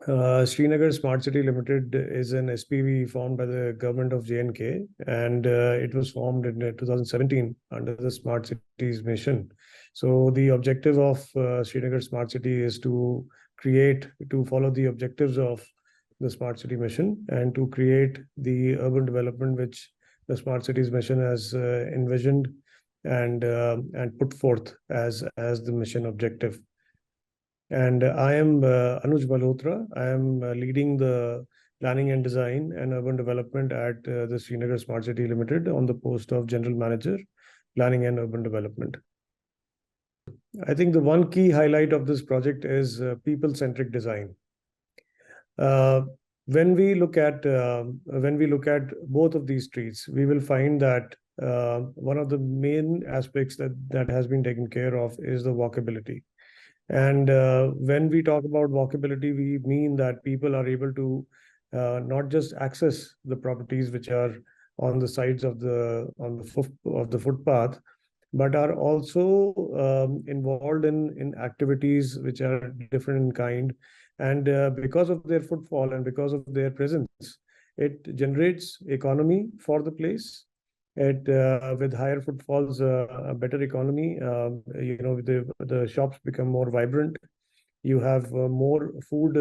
Srinagar Smart City Limited is an SPV formed by the government of J&K, and it was formed in 2017 under the Smart Cities mission. So the objective of Srinagar Smart City is to follow the objectives of the Smart City mission and to create the urban development which the Smart Cities mission has envisioned and put forth as the mission objective. And I am Anuj Malhotra. I am leading the planning and design and urban development at the Srinagar Smart City Limited on the post of General Manager, Planning and Urban Development. I think the one key highlight of this project is people-centric design. When we look at both of these streets, we will find that one of the main aspects that has been taken care of is the walkability. And when we talk about walkability, we mean that people are able to not just access the properties which are on the sides of the footpath, but are also involved in activities which are different in kind. And because of their footfall and because of their presence, it generates economy for the place. It with higher footfalls, a better economy. The shops become more vibrant. You have more food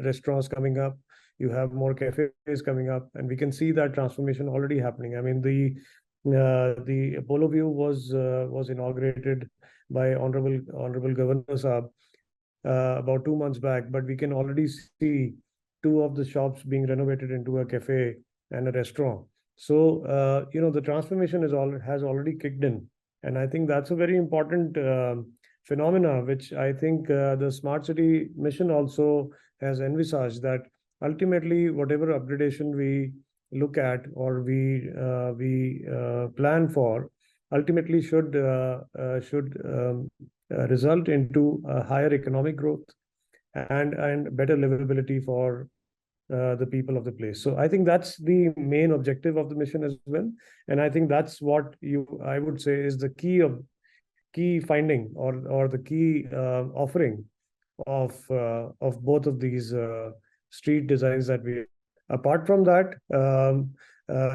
restaurants coming up. You have more cafes coming up, and we can see that transformation already happening. I mean, the Polo View was inaugurated by Honorable Governor Saab about 2 months back, but we can already see two of the shops being renovated into a cafe and a restaurant. So the transformation has already kicked in, and I think that's a very important phenomena, which I think the Smart City mission also has envisaged, that ultimately whatever upgradation we look at or we plan for, ultimately should result into a higher economic growth and better livability for the people of the place. So I think that's the main objective of the mission as well, and I think that's what I would say is the key finding or the key offering of both of these street designs that we. Apart from that,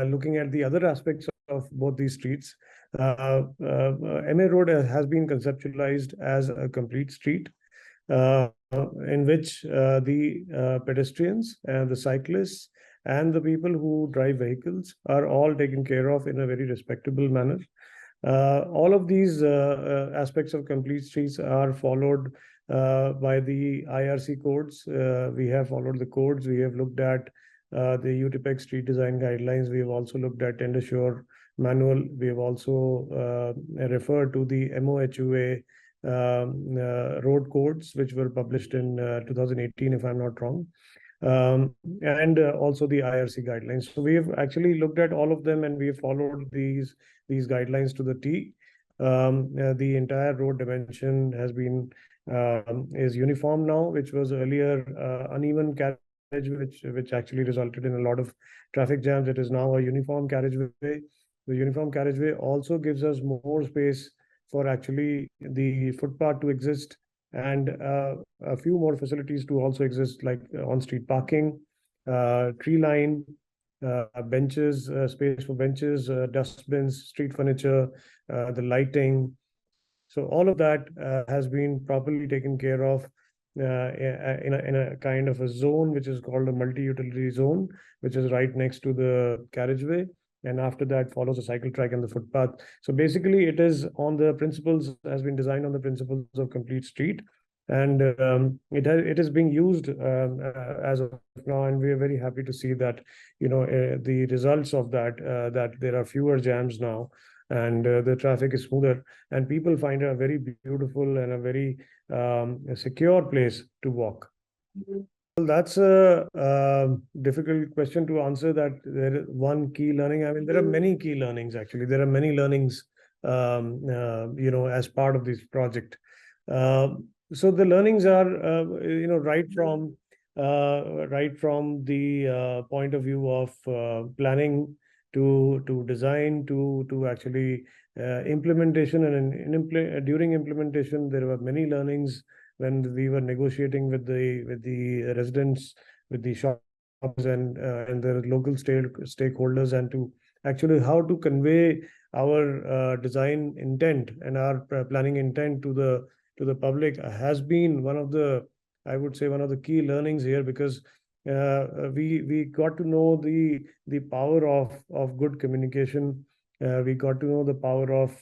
looking at the other aspects of both these streets, MA Road has been conceptualized as a complete street, in which the pedestrians and the cyclists and the people who drive vehicles are all taken care of in a very respectable manner. All of these aspects of complete streets are followed by the IRC codes. We have followed the codes. We have looked at the UTPEC street design guidelines. We have also looked at Tender manual. We have also referred to the MOHUA road codes, which were published in 2018, if I'm not wrong, and also the IRC guidelines. So we have actually looked at all of them, and we have followed these guidelines to the T. The entire road dimension is uniform now, which was earlier uneven carriage, which actually resulted in a lot of traffic jams. It is now a uniform carriageway. The uniform carriageway also gives us more space for actually the footpath to exist, and a few more facilities to also exist, like on-street parking, tree line, benches, space for benches, dustbins, street furniture, the lighting. So all of that has been properly taken care of in a kind of a zone which is called a multi-utility zone, which is right next to the carriageway. And after that follows a cycle track and the footpath. So basically, it is has been designed on the principles of complete street, and it is being used as of now, and we are very happy to see that the results of that there are fewer jams now, and the traffic is smoother, and people find it a very beautiful and a very secure place to walk. Well, that's a difficult question to answer. That there is one key learning. I mean, there are many key learnings actually. There are many learnings, as part of this project. So the learnings are, right from the point of view of planning to design to actually implementation, and during implementation there were many learnings when we were negotiating with the residents, with the shops and the local stakeholders, and to actually how to convey our design intent and our planning intent to the public has been one of the, I would say, one of the key learnings here, because we got to know the power of good communication. We got to know the power of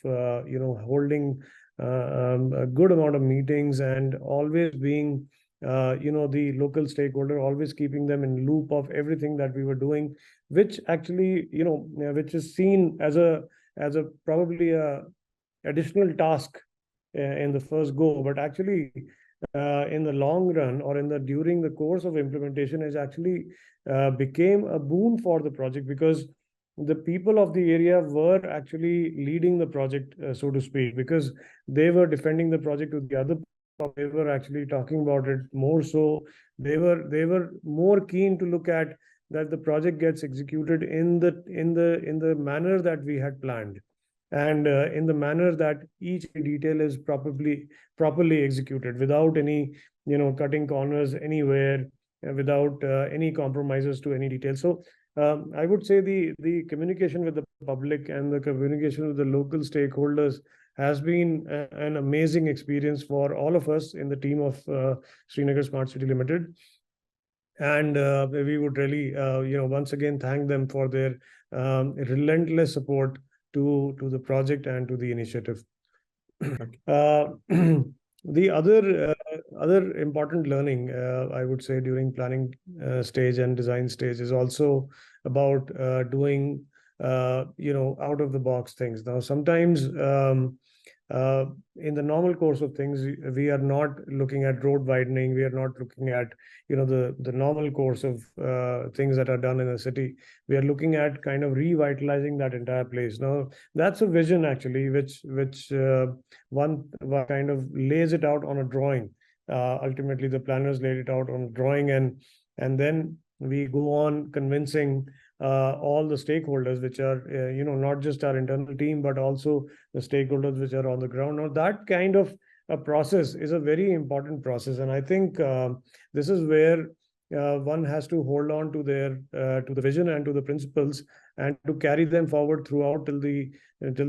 holding a good amount of meetings, and always being the local stakeholder, always keeping them in loop of everything that we were doing, which actually which is seen as a probably a additional task in the first go, but actually in the long run, or in the during the course of implementation, is actually became a boon for the project, because the people of the area were actually leading the project, so to speak, because they were defending the project to the other. They were actually talking about it more, so they were more keen to look at that the project gets executed in the manner that we had planned, and in the manner that each detail is properly executed, without any cutting corners anywhere, without any compromises to any detail. So I would say the communication with the public and the communication with the local stakeholders has been an amazing experience for all of us in the team of Srinagar Smart City Limited. And we would really once again thank them for their relentless support to the project and to the initiative. Uh, the other important learning, I would say, during planning stage and design stage is also about doing out of the box things. Now, sometimes in the normal course of things, we are not looking at road widening. We are not looking at the normal course of things that are done in a city. We are looking at kind of revitalizing that entire place. Now, that's a vision actually, which one kind of lays it out on a drawing. Ultimately, the planners laid it out on a drawing, and then we go on convincing all the stakeholders, which are not just our internal team, but also the stakeholders which are on the ground. Now, that kind of a process is a very important process, and I think this is where one has to hold on to the vision and to the principles, and to carry them forward throughout till the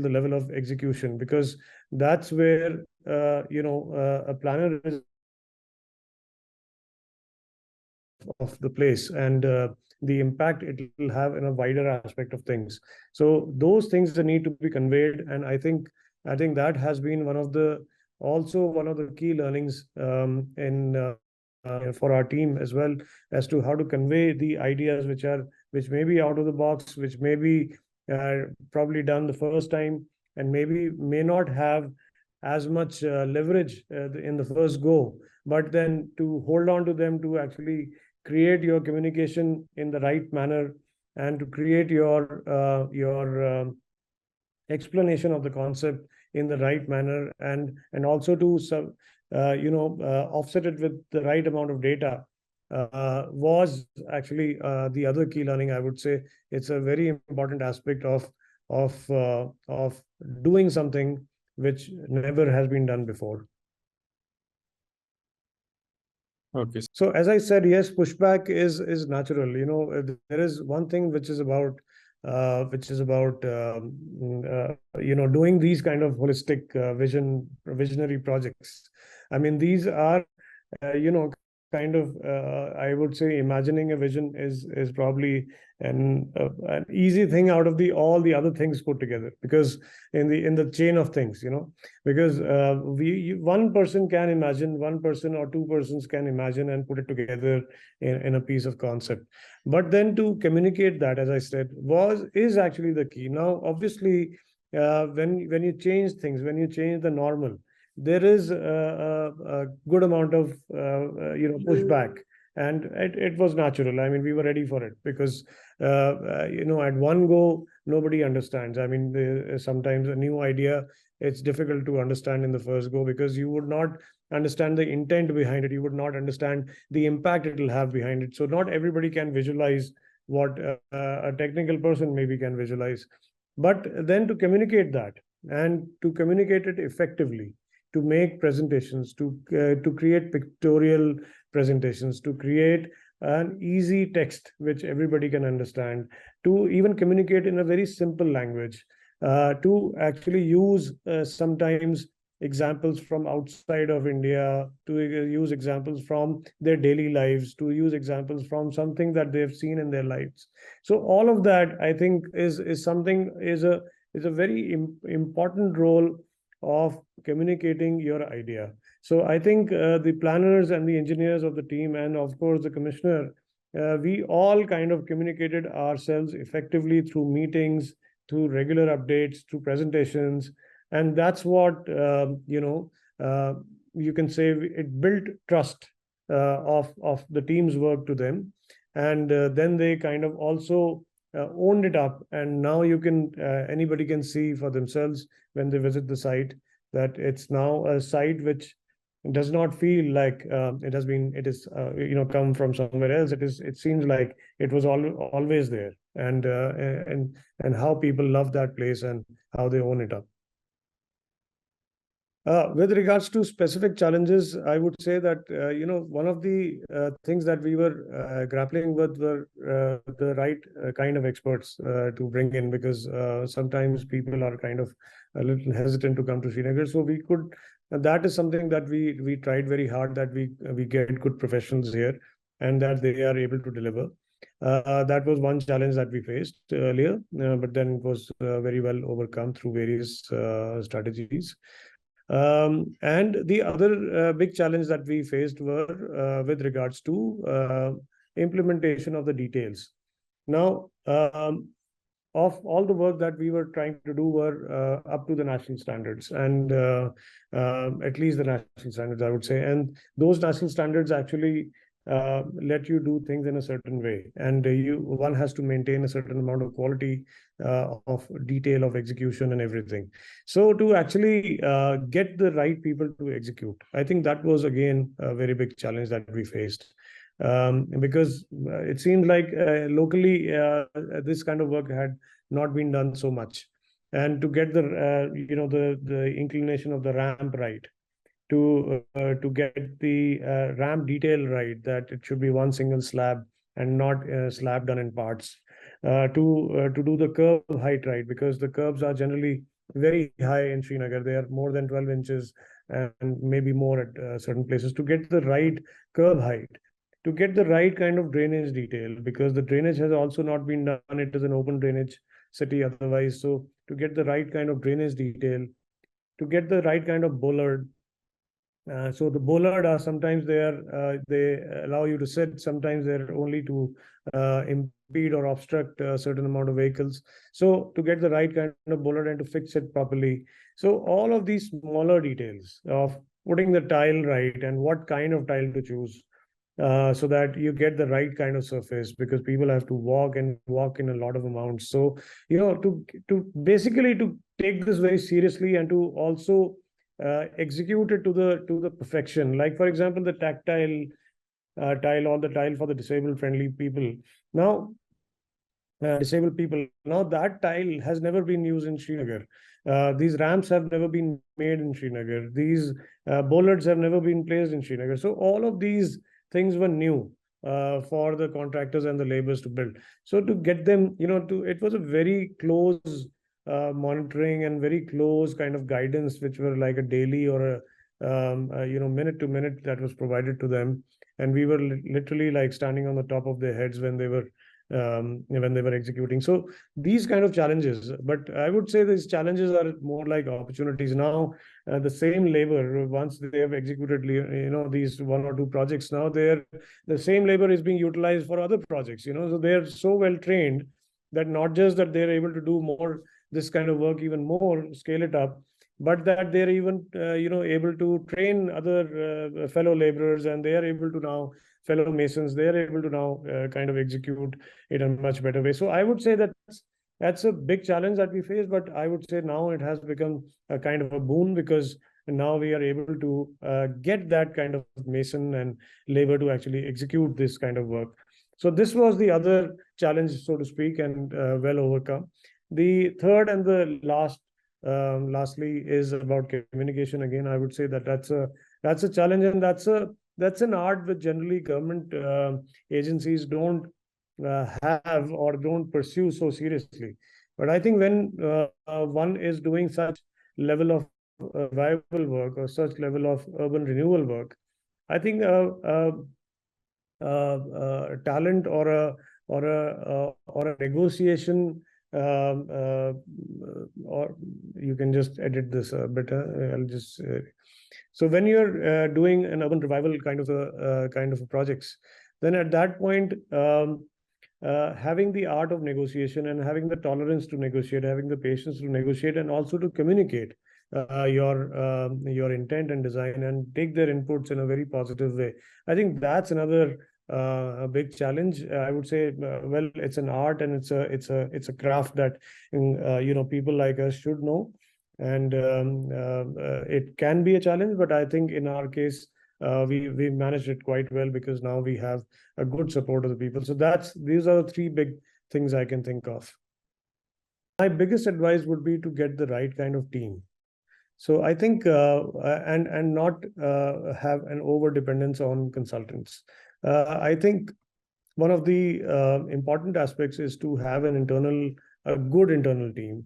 level of execution, because that's where a planner is of the place, and the impact it will have in a wider aspect of things. So those things that need to be conveyed, and I think that has been one of the key learnings in for our team as well, as to how to convey the ideas which may be out of the box, which may be probably done the first time, and maybe may not have as much leverage in the first go, but then to hold on to them, to actually create your communication in the right manner, and to create your explanation of the concept in the right manner, and also to offset it with the right amount of data, was actually the other key learning, I would say. It's a very important aspect of doing something which never has been done before. Okay. So as I said, yes, pushback is natural. There is one thing which is about doing these kind of holistic visionary projects. I mean, these are kind of I would say imagining a vision is probably an easy thing out of all the other things put together, because in the chain of things, because one person can imagine, one person or two persons can imagine and put it together in a piece of concept, but then to communicate that, as I said, is actually the key. Now, obviously, when you change things, when you change the normal, there is a good amount of pushback, and it was natural. I mean, we were ready for it, because at one go nobody understands. I mean, sometimes a new idea, it's difficult to understand in the first go, because you would not understand the intent behind it, you would not understand the impact it will have behind it. So not everybody can visualize what a technical person maybe can visualize, but then to communicate that, and to communicate it effectively, to make presentations, to create pictorial presentations, to create an easy text which everybody can understand, to even communicate in a very simple language, to actually use sometimes examples from outside of India, to use examples from their daily lives, to use examples from something that they've seen in their lives. So all of that, I think, is something is a very important role of communicating your idea. So I think the planners and the engineers of the team, and of course the commissioner, we all kind of communicated ourselves effectively through meetings, through regular updates, through presentations, and that's what you can say it built trust of the team's work to them, and then they kind of also owned it up, and now you can anybody can see for themselves when they visit the site that it's now a site which does not feel like it is come from somewhere else. It seems like it was always there, and how people love that place and how they own it up. With regards to specific challenges, I would say that one of the things that we were grappling with were the right kind of experts to bring in, because sometimes people are kind of a little hesitant to come to Srinagar. So we could, that is something that we tried very hard, that we get good professionals here and that they are able to deliver. That was one challenge that we faced earlier, but then it was very well overcome through various strategies. And the other big challenge that we faced were with regards to implementation of the details. Now, of all the work that we were trying to do were up to the national standards, and at least the national standards, I would say. And those national standards actually let you do things in a certain way, and one has to maintain a certain amount of quality of detail of execution and everything. So to actually get the right people to execute, I think that was again a very big challenge that we faced, because it seemed like locally this kind of work had not been done so much, and to get the the inclination of the ramp right, to get the ramp detail right, that it should be one single slab and not slab done in parts, to do the curb height right, because the curbs are generally very high in Srinagar. They are more than 12 inches and maybe more at certain places. To get the right curb height, to get the right kind of drainage detail, because the drainage has also not been done. It is an open drainage city otherwise. So to get the right kind of drainage detail, to get the right kind of bollard. So the bollard are sometimes they allow you to sit, sometimes they're only to impede or obstruct a certain amount of vehicles. So to get the right kind of bollard and to fix it properly. So all of these smaller details of putting the tile right and what kind of tile to choose, so that you get the right kind of surface, because people have to walk and walk in a lot of amounts. So to basically to take this very seriously and to also execute it to the perfection. Like for example, the tactile tile, or the tile for the disabled friendly people. Now, disabled people. Now that tile has never been used in Srinagar. These ramps have never been made in Srinagar. These bollards have never been placed in Srinagar. So all of these things were new for the contractors and the laborers to build. So to get them, it was a very close monitoring and very close kind of guidance, which were like a daily or minute to minute that was provided to them, and we were literally like standing on the top of their heads when they were executing. So these kind of challenges, but I would say these challenges are more like opportunities. Now the same labor, once they have executed these one or two projects, now the same labor is being utilized for other projects, so they're so well trained that not just that they're able to do more this kind of work, even more, scale it up, but that they're even able to train other fellow laborers, and they are able to now, fellow masons, they are able to now kind of execute it in a much better way. So I would say that that's a big challenge that we face, but I would say now it has become a kind of a boon, because now we are able to get that kind of mason and labor to actually execute this kind of work. So this was the other challenge, so to speak, and well overcome. The third and the last lastly is about communication. Again, I would say that that's a challenge, and that's an art which generally government agencies don't have or don't pursue so seriously. But I think when one is doing such level of revival work or such level of urban renewal work, I think talent or a negotiation, or you can just edit this better. I'll just so when you're doing an urban revival kind of a projects, then at that point, having the art of negotiation and having the tolerance to negotiate, having the patience to negotiate, and also to communicate your intent and design and take their inputs in a very positive way. I think that's another a big challenge. I would say, well, it's an art and it's a craft that people like us should know, and it can be a challenge. But I think in our case, we managed it quite well because now we have a good support of the people. So these are the three big things I can think of. My biggest advice would be to get the right kind of team. So I think and not have an over dependence on consultants. I think one of the important aspects is to have a good internal team,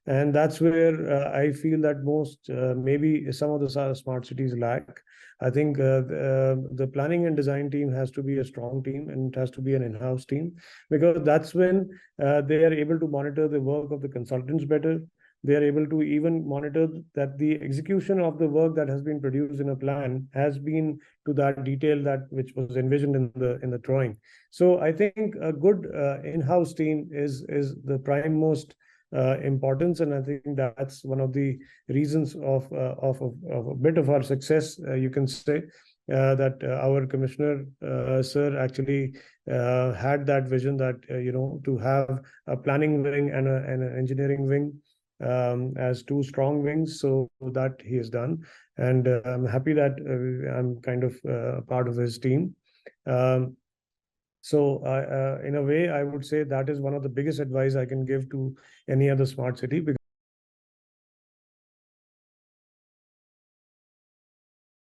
and that's where I feel that most maybe some of the smart cities lack. I think the planning and design team has to be a strong team, and it has to be an in-house team, because that's when they are able to monitor the work of the consultants better. They are able to even monitor that the execution of the work that has been produced in a plan has been to that detail that which was envisioned in the drawing. So I think a good in-house team is the prime most importance, and I think that's one of the reasons of a bit of our success. You can say that our commissioner sir actually had that vision that to have a planning wing and an engineering wing as two strong wings. So that he has done, and I'm happy that I'm kind of part of his team. Um, so, in a way, I would say that is one of the biggest advice I can give to any other smart city. Because